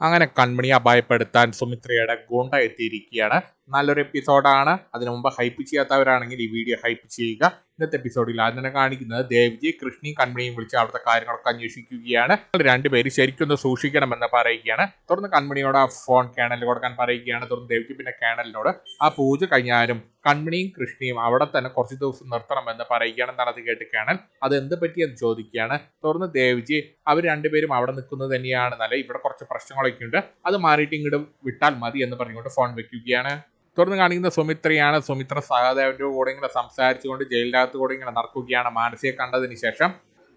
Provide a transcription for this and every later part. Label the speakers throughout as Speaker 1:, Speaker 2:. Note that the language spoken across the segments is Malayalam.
Speaker 1: അങ്ങനെ കൺമണി അപായപ്പെടുത്താൻ സുമിത്രയുടെ ഗുണ്ട എത്തിയിരിക്കുകയാണ്. നല്ലൊരു എപ്പിസോഡാണ്. അതിനു മുമ്പ് ഹൈപ്പ് ചെയ്യാത്തവരാണെങ്കിൽ ഈ വീഡിയോ ഹൈപ്പ് ചെയ്യുക. ഇന്നത്തെ എപ്പിസോഡിൽ ആദ്യം തന്നെ കാണിക്കുന്നത് ദേവ്ജി കൃഷ്ണയും കൺമണിയും വിളിച്ച് അവിടുത്തെ കാര്യങ്ങളൊക്കെ അന്വേഷിക്കുകയാണ്. രണ്ടുപേര് ശരിക്കൊന്ന് സൂക്ഷിക്കണമെന്ന് പറയുകയാണ്. തുടർന്ന് കൺമണിയോട് ആ ഫോൺ കേണലിൽ കൊടുക്കാൻ പറയുകയാണ്. തുടർന്ന് ദേവ്ജി പിന്നെ കേണലിനോട് ആ പൂജ കഴിഞ്ഞാലും കൺമണിയും കൃഷ്ണയും അവിടെ തന്നെ കുറച്ച് ദിവസം നിർത്തണമെന്ന് പറയുകയാണ്. എന്നാൽ അത് കേട്ട് കേണൽ അത് എന്ത് പറ്റിയെന്ന് ചോദിക്കുകയാണ്. തുടർന്ന് ദേവ്ജി അവർ രണ്ടുപേരും അവിടെ നിൽക്കുന്നത് തന്നെയാണ് നല്ല, ഇവിടെ കുറച്ച് പ്രശ്നങ്ങളൊക്കെ ഉണ്ട്, അത് മാറിയിട്ട് ഇങ്ങോട്ട് വിട്ടാൽ മതി എന്ന് പറഞ്ഞുകൊണ്ട് ഫോൺ വെക്കുകയാണ്. തുടർന്ന് കാണിക്കുന്ന സുമിത്രയാണ്. സുമിത്ര സഹദേവന്റെ കൂടെ ഇങ്ങനെ സംസാരിച്ചുകൊണ്ട് ജയിലിനകത്ത് കൂടെ ഇങ്ങനെ നടക്കുകയാണ് മാനസിയെ കണ്ടതിന് ശേഷം.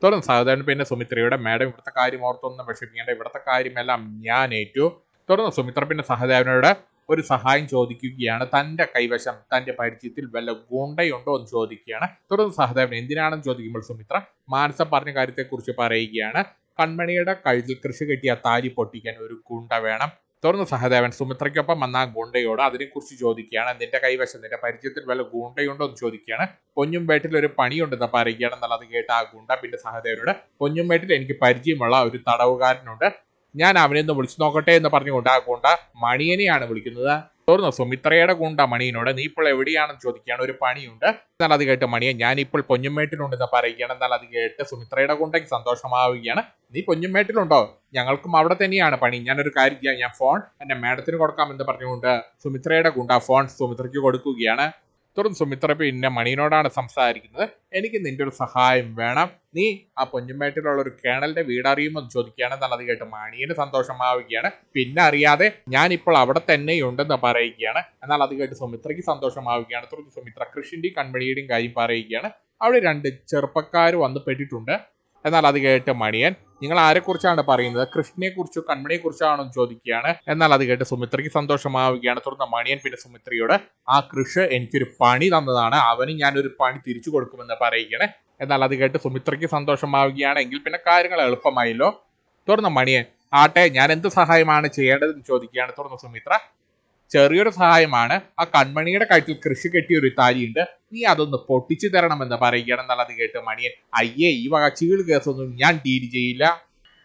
Speaker 1: തുടർന്ന് സഹദേവൻ പിന്നെ സുമിത്രയുടെ മാഡം ഇവിടുത്തെ കാര്യം ഓർത്തൊന്നും വിഷമിക്കേണ്ട, ഇവിടുത്തെ കാര്യമെല്ലാം ഞാൻ ഏറ്റു. തുടർന്ന് സുമിത്ര പിന്നെ സഹദേവനോട് ഒരു സഹായം ചോദിക്കുകയാണ്. തന്റെ കൈവശം തന്റെ പരിചയത്തിൽ വല്ല ഗുണ്ടയുണ്ടോ എന്ന് ചോദിക്കുകയാണ്. തുടർന്ന് സഹദേവൻ എന്തിനാണെന്ന് ചോദിക്കുമ്പോൾ സുമിത്ര മാനസ പറഞ്ഞ കാര്യത്തെക്കുറിച്ച് പറയുകയാണ്. കൺമണിയുടെ കഴുത്തിൽ കൃഷി കെട്ടിയ താലി പൊട്ടിക്കാൻ ഒരു ഗുണ്ട വേണം. തുടർന്ന് സഹദേവൻ സുമിത്രയ്ക്കൊപ്പം വന്ന ആ ഗുണ്ടയോട് അതിനെക്കുറിച്ച് ചോദിക്കുകയാണ്. നിന്റെ കൈവശം നിന്റെ പരിചയത്തിൽ വല്ല ഗുണ്ടയുണ്ടോ എന്ന് ചോദിക്കുകയാണ്. പൊന്നുംപേട്ടിൽ ഒരു പണിയുണ്ടെന്ന് പറയുകയാണ്. എന്നാൽ അത് കേട്ട ആ ഗുണ്ട പിന്നെ സഹദേവനോട് പൊന്നുംപേട്ടിൽ എനിക്ക് പരിചയമുള്ള ഒരു തടവുകാരനുണ്ട്, ഞാൻ അവനെന്ന് വിളിച്ചു നോക്കട്ടെ എന്ന് പറഞ്ഞുകൊണ്ട് ആ ഗുണ്ട മണിയനെയാണ് വിളിക്കുന്നത്. തുടർന്ന് സുമിത്രയുടെ ഗുണ്ട മണിയനോട് നീ ഇപ്പോൾ എവിടെയാണെന്ന് ചോദിക്കുകയാണ്. ഒരു പണിയുണ്ട്. എന്നാൽ അത് കേട്ട് മണിയെ ഞാനിപ്പോൾ പൊന്നുമേട്ടിലുണ്ടെന്ന് പറയുകയാണ്. എന്നാൽ അത് കേട്ട് സുമിത്രയുടെ ഗുണ്ടയ്ക്ക് സന്തോഷമാവുകയാണ്. നീ പൊന്നുമേട്ടിലുണ്ടോ? ഞങ്ങൾക്കും അവിടെ തന്നെയാണ് പണി. ഞാനൊരു കാര്യം ചെയ്യാം, ഞാൻ ഫോൺ എന്റെ മാഡത്തിന് കൊടുക്കാമെന്ന് പറഞ്ഞുകൊണ്ട് സുമിത്രയുടെ ഗുണ്ട ഫോൺ സുമിത്രയ്ക്ക് കൊടുക്കുകയാണ്. തുടർന്ന് സുമിത്ര പിന്നെ മണിയനോടാണ് സംസാരിക്കുന്നത്. എനിക്ക് നിന്റെ ഒരു സഹായം വേണം, നീ ആ പൊന്നുമേട്ടിലുള്ള ഒരു കേണലിന്റെ വീട് അറിയുമെന്ന് ചോദിക്കുകയാണ്. എന്നാൽ അത് കേട്ട് മണിയന് സന്തോഷമാവുകയാണ്. പിന്നെ അറിയാതെ ഞാൻ ഇപ്പോൾ അവിടെ തന്നെയുണ്ടെന്ന് പറയുകയാണ്. എന്നാൽ അത് കേട്ട് സുമിത്രയ്ക്ക് സന്തോഷമാവുകയാണ്. തുടർന്ന് സുമിത്ര കൃഷിന്റെയും കൺമണിയുടെയും കാര്യം പറയുകയാണ്. അവിടെ രണ്ട് ചെറുപ്പക്കാർ വന്ന് പെട്ടിട്ടുണ്ട്. എന്നാൽ അത് കേട്ട് മണിയൻ നിങ്ങൾ ആരെക്കുറിച്ചാണ് പറയുന്നത്, കൃഷ്ണനെ കുറിച്ചോ കൺമണിയെ കുറിച്ചാണോ ചോദിക്കുകയാണ്. എന്നാൽ അത് കേട്ട് സുമിത്രയ്ക്ക് സന്തോഷമാവുകയാണ്. തുടർന്ന് മണിയൻ പിന്നെ സുമിത്രയോട് ആ കൃഷ് എനിക്കൊരു പണി തന്നതാണ്, അവന് ഞാനൊരു പണി തിരിച്ചു കൊടുക്കുമെന്ന് പറയുകയാണ്. എന്നാൽ അത് കേട്ട് സുമിത്രയ്ക്ക് സന്തോഷമാവുകയാണ്. എങ്കിൽ പിന്നെ കാര്യങ്ങൾ എളുപ്പമായല്ലോ. തുടർന്ന് മണിയൻ ആട്ടെ ഞാൻ എന്ത് സഹായമാണ് ചെയ്യേണ്ടതെന്ന് ചോദിക്കുകയാണ്. തുടർന്ന് സുമിത്ര ചെറിയൊരു സഹായമാണ്, ആ കൺമണിയുടെ കഴുത്തിൽ കൃഷി കെട്ടിയ ഒരു താലിയുണ്ട്, നീ അതൊന്ന് പൊട്ടിച്ചു തരണമെന്ന് പറയുകയാണ്. എന്നാൽ അത് കേട്ട് മണിയൻ അയ്യേ ഈ വക ചീള് കേസൊന്നും ഞാൻ ഡീൽ ചെയ്യില്ല.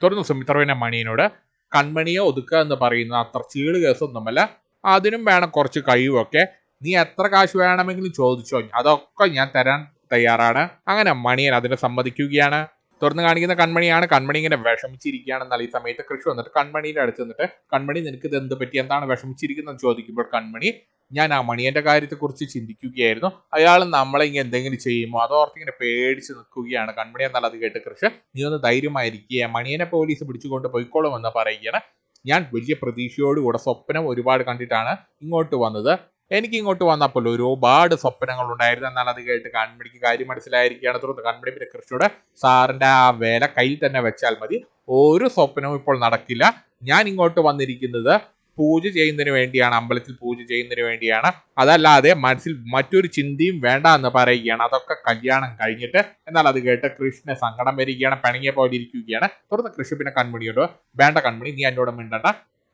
Speaker 1: തുടർന്ന് സുമിത്ര പിന്നെ മണിയനോട് കൺമണിയെ ഒതുക്കുക എന്ന് പറയുന്നത് അത്ര ചീള് കേസൊന്നുമല്ല, അതിനും വേണം കുറച്ച് കഴിവൊക്കെ, നീ എത്ര കാശ് വേണമെങ്കിലും ചോദിച്ചോ, അതൊക്കെ ഞാൻ തരാൻ തയ്യാറാണ്. അങ്ങനെ മണിയൻ അതിനെ സമ്മതിക്കുകയാണ്. തുറന്ന് കാണിക്കുന്ന കൺമണിയാണ്. കൺമണി ഇങ്ങനെ വിഷമിച്ചിരിക്കുകയാണ്. എന്നാൽ ഈ സമയത്ത് കൃഷി വന്നിട്ട് കൺമണിയുടെ അടുത്ത് നിന്നിട്ട് കൺമണി നിനക്ക് ഇത് എന്ത് പറ്റി, എന്താണ് വിഷമിച്ചിരിക്കുന്നത് ചോദിക്കുമ്പോൾ കൺമണി ഞാൻ ആ മണിയന്റെ കാര്യത്തെക്കുറിച്ച് ചിന്തിക്കുകയായിരുന്നു, അയാൾ നമ്മളെ ഇങ്ങനെ എന്തെങ്കിലും ചെയ്യുമോ അതോർത്ത് ഇങ്ങനെ പേടിച്ച് നിൽക്കുകയാണ് കൺമണി. എന്നാൽ അത് കേട്ട് കൃഷി നീ ഒന്ന് ധൈര്യമായിരിക്കുക, മണിയനെ പോലീസ് പിടിച്ചുകൊണ്ട് പോയിക്കോളുമെന്ന് പറയുകയാണ്. ഞാൻ വലിയ പ്രതീക്ഷയോടുകൂടെ സ്വപ്നം ഒരുപാട് കണ്ടിട്ടാണ് ഇങ്ങോട്ട് വന്നത്, എനിക്ക് ഇങ്ങോട്ട് വന്നപ്പോൾ ഒരുപാട് സ്വപ്നങ്ങൾ ഉണ്ടായിരുന്നു. എന്നാൽ അത് കേട്ട് കൺമണിക്ക് കാര്യം മനസ്സിലായിരിക്കുകയാണ്. തുടർന്ന് കൺമണി പിന്നെ കൃഷിയോട് സാറിന്റെ ആ വേല കയ്യിൽ തന്നെ വെച്ചാൽ മതി, ഒരു സ്വപ്നവും ഇപ്പോൾ നടക്കില്ല, ഞാൻ ഇങ്ങോട്ട് വന്നിരിക്കുന്നത് പൂജ ചെയ്യുന്നതിന് വേണ്ടിയാണ്, അമ്പലത്തിൽ പൂജ ചെയ്യുന്നതിന് വേണ്ടിയാണ്, അതല്ലാതെ മനസ്സിൽ മറ്റൊരു ചിന്തയും വേണ്ട എന്ന് പറയുകയാണ്, അതൊക്കെ കല്യാണം കഴിഞ്ഞിട്ട്. എന്നാൽ അത് കേട്ട് കൃഷ്ണന് സങ്കടം വരികയാണ്, പിണങ്ങിയ പോലെ ഇരിക്കുകയാണ്. തുടർന്ന് കൃഷി പിന്നെ കൺമണിയോട് വേണ്ട കൺമണി നീ എന്നോട് മിണ്ടണ്ട,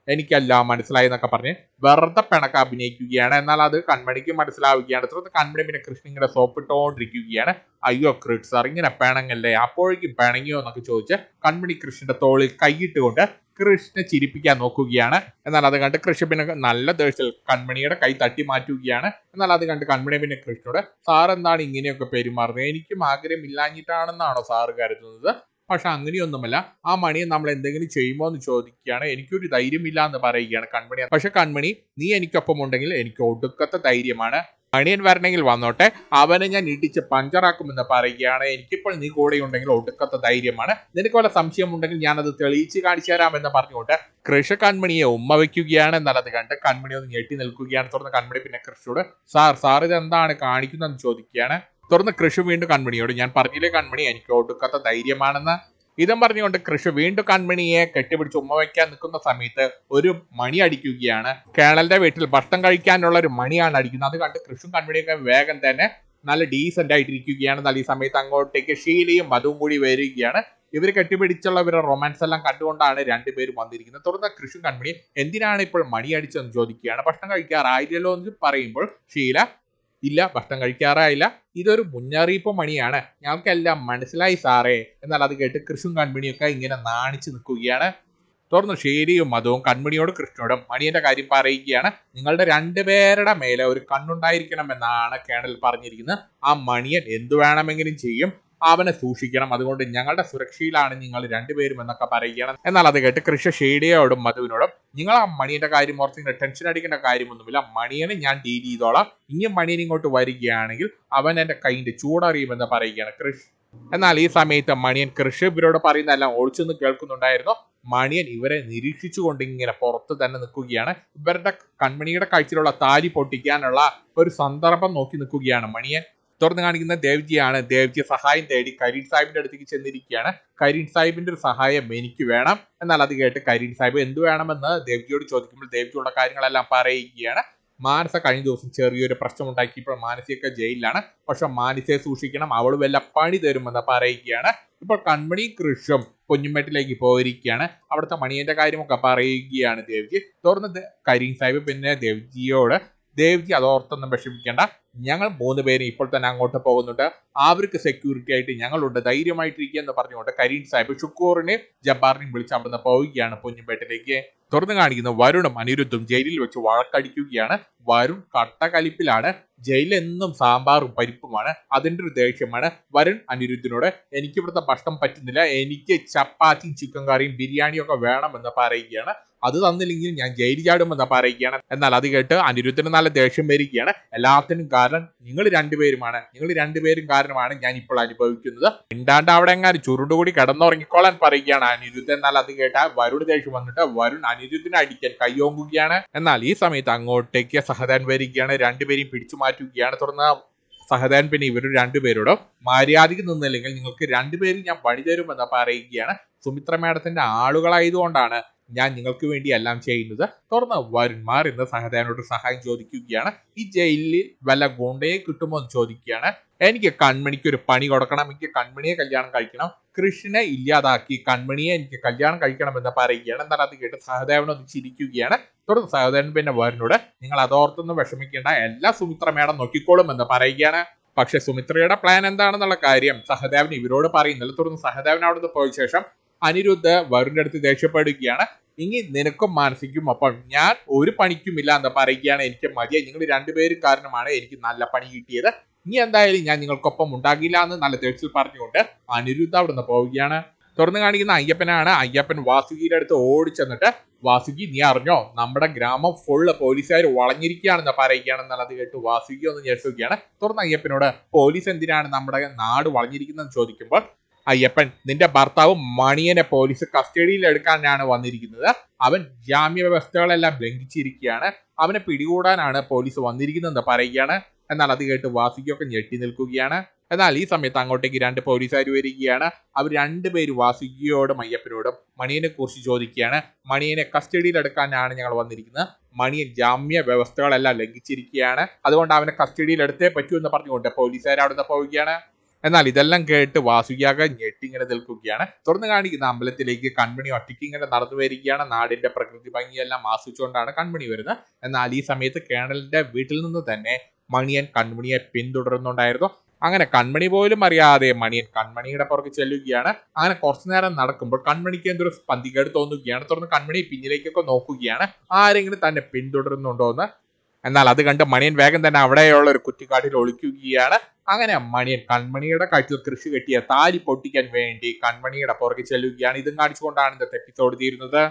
Speaker 1: എനിക്കെല്ലാം മനസ്സിലായി എന്നൊക്കെ പറഞ്ഞ് വെറുതെ പിണക്ക് അഭിനയിക്കുകയാണ്. എന്നാൽ അത് കൺമണിക്ക് മനസ്സിലാവുകയാണ്. തുടർന്ന് കൺമണി പിന്നെ കൃഷ്ണൻ ഇങ്ങനെ സോപ്പിട്ടോണ്ടിരിക്കുകയാണ്. അയ്യോ കൃഷ് സാർ ഇങ്ങനെ പിണങ്ങല്ലേ, അപ്പോഴേക്കും പിണങ്ങിയോ എന്നൊക്കെ ചോദിച്ച് കൺമണി കൃഷ്ണന്റെ തോളിൽ കൈയിട്ടുകൊണ്ട് കൃഷ്ണനെ ചിരിപ്പിക്കാൻ നോക്കുകയാണ്. എന്നാൽ അത് കണ്ട് കൃഷി പിന്നെ നല്ല ദേഷ്യത്തിൽ കൺമണിയുടെ കൈ തട്ടി മാറ്റുകയാണ്. എന്നാൽ അത് കണ്ട് കൺമണി പിന്നെ കൃഷ്ണനോട് സാർ എന്താണ് ഇങ്ങനെയൊക്കെ പെരുമാറുന്നത്, എനിക്കും ആഗ്രഹമില്ലാഞ്ഞിട്ടാണെന്നാണോ സാറ് കരുതുന്നത്, പക്ഷെ അങ്ങനെയൊന്നുമല്ല, ആ മണിയെ നമ്മൾ എന്തെങ്കിലും ചെയ്യുമോ എന്ന് ചോദിക്കുകയാണ്. എനിക്കൊരു ധൈര്യമില്ല എന്ന് പറയുകയാണ് കൺമണി. പക്ഷെ കൺമണി നീ എനിക്കൊപ്പം ഉണ്ടെങ്കിൽ എനിക്ക് ഒടുക്കത്തെ ധൈര്യമാണ്, മണിയൻ വരണമെങ്കിൽ വന്നോട്ടെ, അവനെ ഞാൻ ഇടിച്ച് പഞ്ചറാക്കുമെന്ന് പറയുകയാണ്. എനിക്കിപ്പോൾ നീ കൂടെ ഉണ്ടെങ്കിൽ ഒടുക്കത്തെ ധൈര്യമാണ്, നിനക്ക് വല്ല സംശയം ഉണ്ടെങ്കിൽ ഞാനത് തെളിയിച്ച് കാണിച്ചു തരാമെന്ന് പറഞ്ഞുകൊണ്ട് കൃഷി കൺമണിയെ ഉമ്മ വയ്ക്കുകയാണ്. എന്നാൽ അത് കണ്ട് കൺമണി ഒന്ന് ഞെട്ടി നിൽക്കുകയാണ്. തുടർന്ന് കൺമണി പിന്നെ കൃഷിയോട് സാർ ഇത് എന്താണ് കാണിക്കുന്നതെന്ന് ചോദിക്കുകയാണ്. തുടർന്ന് കൃഷി വീണ്ടും കൺമണിയോട് ഞാൻ പറഞ്ഞില്ലേ കൺമണി എനിക്ക് ഒടുക്കത്തെ ധൈര്യമാണെന്ന്. ഇതും പറഞ്ഞുകൊണ്ട് കൃഷി വീണ്ടും കൺമണിയെ കെട്ടിപ്പിടിച്ച് ഉമ്മ വയ്ക്കാൻ നിൽക്കുന്ന സമയത്ത് ഒരു മണി അടിക്കുകയാണ്. കേണലിന്റെ വീട്ടിൽ ഭക്ഷണം കഴിക്കാനുള്ള ഒരു മണിയാണ് അടിക്കുന്നത്. അത് കണ്ട് കൃഷിയും കൺമണിയൊക്കെ വേഗം തന്നെ നല്ല ഡീസന്റ് ആയിട്ടിരിക്കുകയാണ്. എന്നാൽ ഈ സമയത്ത് അങ്ങോട്ടേക്ക് ഷീലയും അതും കൂടി വരികയാണ്. ഇവർ കെട്ടിപ്പിടിച്ചുള്ള ഇവരുടെ റൊമാൻസ് എല്ലാം കണ്ടുകൊണ്ടാണ് രണ്ടുപേരും വന്നിരിക്കുന്നത്. തുടർന്ന് കൃഷി കൺമണി എന്തിനാണ് ഇപ്പോൾ മണി അടിച്ചതെന്ന് ചോദിക്കുകയാണ്. ഭക്ഷണം കഴിക്കാറായില്ലല്ലോ എന്ന് പറയുമ്പോൾ ഷീല ഇല്ല ഭക്ഷണം കഴിക്കാറായില്ല, ഇതൊരു മുന്നറിയിപ്പ് മണിയാണ്, ഞങ്ങൾക്കെല്ലാം മനസ്സിലായി സാറേ. എന്നാൽ അത് കേട്ട് കൃഷും കൺമണിയൊക്കെ ഇങ്ങനെ നാണിച്ചു നിൽക്കുകയാണ്. തുറന്ന് ഷേരിയും മധുവും കൺമണിയോട് കൃഷ്ണനോടും മണിയന്റെ കാര്യം പറയുകയാണ്. നിങ്ങളുടെ രണ്ടുപേരുടെ മേലെ ഒരു കണ്ണുണ്ടായിരിക്കണം എന്നാണ് കേണൽ പറഞ്ഞിരിക്കുന്നത്. ആ മണിയൻ എന്തു വേണമെങ്കിലും ചെയ്യും, അവനെ സൂക്ഷിക്കണം, അതുകൊണ്ട് ഞങ്ങളുടെ സുരക്ഷയിലാണ് നിങ്ങൾ രണ്ടുപേരും എന്നൊക്കെ പറയുകയാണ്. എന്നാൽ അത് കേട്ട് കൃഷ്ണ ഷേഡിയോടും മധുവിനോടും നിങ്ങൾ ആ മണിയന്റെ കാര്യം ഓർത്ത് ഇങ്ങനെ ടെൻഷൻ അടിക്കേണ്ട കാര്യമൊന്നുമില്ല, മണിയനെ ഞാൻ ഡീൽ ചെയ്തോളാം, ഇനി മണിയൻ ഇങ്ങോട്ട് വരികയാണെങ്കിൽ അവൻ എന്റെ കൈന്റെ ചൂടറിയുമെന്ന് പറയുകയാണ് കൃഷ്. എന്നാൽ ഈ സമയത്ത് മണിയൻ കൃഷി ഇവരോട് പറയുന്നതെല്ലാം ഒളിച്ചൊന്ന് കേൾക്കുന്നുണ്ടായിരുന്നു. മണിയൻ ഇവരെ നിരീക്ഷിച്ചുകൊണ്ട് ഇങ്ങനെ പുറത്ത് തന്നെ നിൽക്കുകയാണ്. ഇവരുടെ കൺമണിയുടെ കാഴ്ചയിലുള്ള താലി പൊട്ടിക്കാനുള്ള ഒരു സന്ദർഭം നോക്കി നിൽക്കുകയാണ് മണിയൻ. തുറന്നു കാണിക്കുന്ന ദേവ്ജിയാണ്. ദേവ്ജി സഹായം തേടി കരീം സാഹിബിന്റെ അടുത്തേക്ക് ചെന്നിരിക്കുകയാണ്. കരീം സാഹിബിന്റെ ഒരു സഹായം എനിക്ക് വേണം. എന്നാൽ അത് കേട്ട് കരീം സാഹിബ് എന്ത് വേണമെന്ന് ദേവ്ജിയോട് ചോദിക്കുമ്പോൾ ദേവ്ജിയുള്ള കാര്യങ്ങളെല്ലാം പറയുകയാണ്. മാനസ കഴിഞ്ഞ ദിവസം ചെറിയൊരു പ്രശ്നം ഉണ്ടാക്കിയപ്പോൾ മാനസിയൊക്കെ ജയിലിലാണ്, പക്ഷെ മാനസയെ സൂക്ഷിക്കണം, അവൾ വല്ല പണി തരുമെന്ന് പറയുകയാണ്. ഇപ്പോൾ കൺമണി കൃഷും കുഞ്ഞുമേട്ടിലേക്ക് പോയിരിക്കുകയാണ്. അവിടുത്തെ മണിയന്റെ കാര്യമൊക്കെ പറയുകയാണ് ദേവ്ജി. തുറന്ന് കരീം സാഹിബ് പിന്നെ ദേവ്ജിയോട്, ദേവ്ജി അതോർത്തൊന്നും വിഷമിക്കേണ്ട, ഞങ്ങൾ 3 പേരും ഇപ്പോൾ തന്നെ അങ്ങോട്ട് പോകുന്നുണ്ട്, അവർക്ക് സെക്യൂരിറ്റി ആയിട്ട് ഞങ്ങളുണ്ട്, ധൈര്യമായിട്ടിരിക്കുക എന്ന് പറഞ്ഞുകൊണ്ട് കരീം സാഹിബ് ഷുക്കൂറിനെയും ജബ്ബാറിനെയും വിളിച്ച് അവിടുന്ന് പോവുകയാണ് പൊന്നുപേട്ടിലേക്ക്. തുറന്നു കാണിക്കുന്ന വരുണും അനിരുദ്ധും ജയിലിൽ വെച്ച് വഴക്കടിക്കുകയാണ്. വരുൺ കട്ടകലിപ്പിലാണ്. ജയിലിൽ എന്നും സാമ്പാറും പരിപ്പുമാണ്, അതിൻ്റെ ഒരു ദേഷ്യമാണ്. വരുൺ അനിരുദ്ധിനോട് എനിക്ക് ഇവിടുത്തെ ഭക്ഷണം പറ്റുന്നില്ല, എനിക്ക് ചപ്പാത്തിയും ചിക്കൻ കറിയും ബിരിയാണിയും ഒക്കെ വേണമെന്ന് പറയുകയാണ്. അത് തന്നില്ലെങ്കിൽ ഞാൻ ജയിലിൽ ചാടുമെന്ന് പറയുകയാണ്. എന്നാൽ അത് കേട്ട് അനിരുദ്ധിന് നല്ല ദേഷ്യം വരികയാണ്. എല്ലാത്തിനും കാരണം നിങ്ങൾ രണ്ടുപേരും കാരണമാണ് ഞാൻ ഇപ്പോൾ അനുഭവിക്കുന്നത്. മിണ്ടാണ്ട് അവിടെ എങ്ങാനും ചുരുണ്ടുകൂടി കിടന്നുറങ്ങിക്കോളാൻ പറയുകയാണ് അനിരുദ്ധ്. എന്നാൽ അത് കേട്ട വരുൺ ദേഷ്യം വന്നിട്ട് വരുൺ അനിരുദ്ധിനെ അടിക്കാൻ കയ്യോങ്ങുകയാണ്. എന്നാൽ ഈ സമയത്ത് അങ്ങോട്ടേക്ക് സഹദാൻ വരികയാണ്. രണ്ടുപേരെയും പിടിച്ചു മാറ്റുകയാണ്. തുടർന്ന് സഹദാൻ പിന്നെ ഇവർ രണ്ടുപേരോടും മര്യാദയ്ക്ക് നിന്നില്ലെങ്കിൽ നിങ്ങൾക്ക് രണ്ടുപേരും ഞാൻ പണി തരുമെന്ന് പറയുകയാണ്. സുമിത്ര മേഡത്തിന്റെ ആളുകളായതുകൊണ്ടാണ് ഞാൻ നിങ്ങൾക്ക് വേണ്ടി എല്ലാം ചെയ്യുന്നത്. തുറന്ന് വരുൺമാർ എന്ന് സഹദേവനോട് സഹായം ചോദിക്കുകയാണ്. ഈ ജയിലിൽ വല്ല ഗുണ്ടയെ കിട്ടുമോ എന്ന് ചോദിക്കുകയാണ്. എനിക്ക് കൺമണിക്ക് ഒരു പണി കൊടുക്കണം, എനിക്ക് കൺമണിയെ കല്യാണം കഴിക്കണം, കൃഷ്ണനെ ഇല്ലാതാക്കി കൺമണിയെ എനിക്ക് കല്യാണം കഴിക്കണം എന്ന് പറയുകയാണ്. എന്നാൽ അത് കേട്ട് സഹദേവനൊന്ന് ചിരിക്കുകയാണ്. തുടർന്ന് സഹദേവൻ പിന്നെ വരുണോട് നിങ്ങൾ അതോർത്തൊന്നും വിഷമിക്കേണ്ട, എല്ലാ സുമിത്ര മേഡം നോക്കിക്കോളും എന്ന് പറയുകയാണ്. പക്ഷെ സുമിത്രയുടെ പ്ലാൻ എന്താണെന്നുള്ള കാര്യം സഹദേവൻ ഇവരോട് പറയുന്നില്ല. തുടർന്ന് സഹദേവൻ അവിടുന്ന് പോയ ശേഷം അനിരുദ്ധ് വരുണിന്റെ അടുത്ത് ദേഷ്യപ്പെടുകയാണ്. ഇനി നിനക്കും മാനസിക്കും ഒപ്പം ഞാൻ ഒരു പണിക്കുമില്ല എന്ന് പറയുകയാണ്. എനിക്ക് മതിയായി, നിങ്ങൾ രണ്ടുപേരും കാരണമാണ് എനിക്ക് നല്ല പണി കിട്ടിയത്, ഇനി എന്തായാലും ഞാൻ നിങ്ങൾക്കൊപ്പം ഉണ്ടാകില്ല എന്ന് നല്ല ദേഷ്യത്തിൽ പറഞ്ഞുകൊണ്ട് അനിരുദ്ധ് അവിടുന്ന് പോവുകയാണ്. തുറന്നു കാണിക്കുന്ന അയ്യപ്പനാണ്. അയ്യപ്പൻ വാസുകിയുടെ അടുത്ത് ഓടിച്ചെന്നിട്ട് വാസുകി നീ അറിഞ്ഞോ, നമ്മുടെ ഗ്രാമം ഫുള്ള് പോലീസുകാർ വളഞ്ഞിരിക്കുകയാണെന്ന് പറയുകയാണെന്നാൽ അത് കേട്ട് വാസുകി ഒന്ന് ഞെട്ടുകയാണ്. തുറന്ന അയ്യപ്പനോട് പോലീസ് എന്തിനാണ് നമ്മുടെ നാട് വളഞ്ഞിരിക്കുന്നതെന്ന് ചോദിക്കുമ്പോൾ അയ്യപ്പൻ നിന്റെ ഭർത്താവ് മണിയനെ പോലീസ് കസ്റ്റഡിയിൽ എടുക്കാനാണ് വന്നിരിക്കുന്നത്, അവൻ ജാമ്യ വ്യവസ്ഥകളെല്ലാം ലംഘിച്ചിരിക്കുകയാണ്, അവനെ പിടികൂടാനാണ് പോലീസ് വന്നിരിക്കുന്നതെന്ന് പറയുകയാണ്. എന്നാൽ അത് കേട്ട് വാസുകിയൊക്കെ ഞെട്ടി നിൽക്കുകയാണ്. എന്നാൽ ഈ സമയത്ത് അങ്ങോട്ടേക്ക് 2 പോലീസുകാർ വരികയാണ്. അവർ രണ്ടുപേരും വാസുകിയോടും അയ്യപ്പനോടും മണിയനെ കുറിച്ച് ചോദിക്കുകയാണ്. മണിയനെ കസ്റ്റഡിയിൽ എടുക്കാനാണ് ഞങ്ങൾ വന്നിരിക്കുന്നത്, മണിയൻ ജാമ്യ വ്യവസ്ഥകളെല്ലാം ലംഘിച്ചിരിക്കുകയാണ്, അതുകൊണ്ട് അവനെ കസ്റ്റഡിയിൽ എടുത്തേ പറ്റൂ എന്ന് പറഞ്ഞുകൊണ്ട് പോലീസുകാർ അവിടുന്ന് പോവുകയാണ്. എന്നാൽ ഇതെല്ലാം കേട്ട് വാസുകിയാകെ ഞെട്ടിങ്ങനെ നിൽക്കുകയാണ്. തുറന്നു കാണിക്കുന്ന അമ്പലത്തിലേക്ക് കൺമണി ഒറ്റയ്ക്ക് ഇങ്ങനെ നടന്നു വരികയാണ്. നാടിന്റെ പ്രകൃതി ഭംഗിയെല്ലാം ആസ്വദിച്ചുകൊണ്ടാണ് കൺമണി വരുന്നത്. എന്നാൽ ഈ സമയത്ത് കേണലിന്റെ വീട്ടിൽ നിന്ന് തന്നെ മണിയൻ കൺമണിയെ പിന്തുടരുന്നുണ്ടായിരുന്നു. അങ്ങനെ കൺമണി പോലും അറിയാതെ മണിയൻ കൺമണിയുടെ പുറകെ ചെല്ലുകയാണ്. അങ്ങനെ കുറച്ചു നേരം നടക്കുമ്പോൾ കൺമണിക്ക് എന്തൊരു പന്തികേട് തോന്നുകയാണ്. തുടർന്ന് കൺമണി പിന്നിലേക്കൊക്കെ നോക്കുകയാണ്, ആരെങ്കിലും തന്നെ പിന്തുടരുന്നുണ്ടോ എന്ന്. എന്നാൽ അത് കണ്ട് മണിയൻ വേഗം തന്നെ അവിടെയുള്ള ഒരു കുറ്റിക്കാട്ടിൽ ഒളിക്കുകയാണ്. അങ്ങനെ മണിയൻ കൺമണിയുടെ കഴുത്തിൽ കൃഷി കെട്ടിയ താലി പൊട്ടിക്കാൻ വേണ്ടി കൺമണിയുടെ പുറകെ ചെല്ലുകയാണ്. ഇതും കാണിച്ചുകൊണ്ടാണ് ഇന്നത്തെ എപ്പിസോഡ് തീരുന്നത്.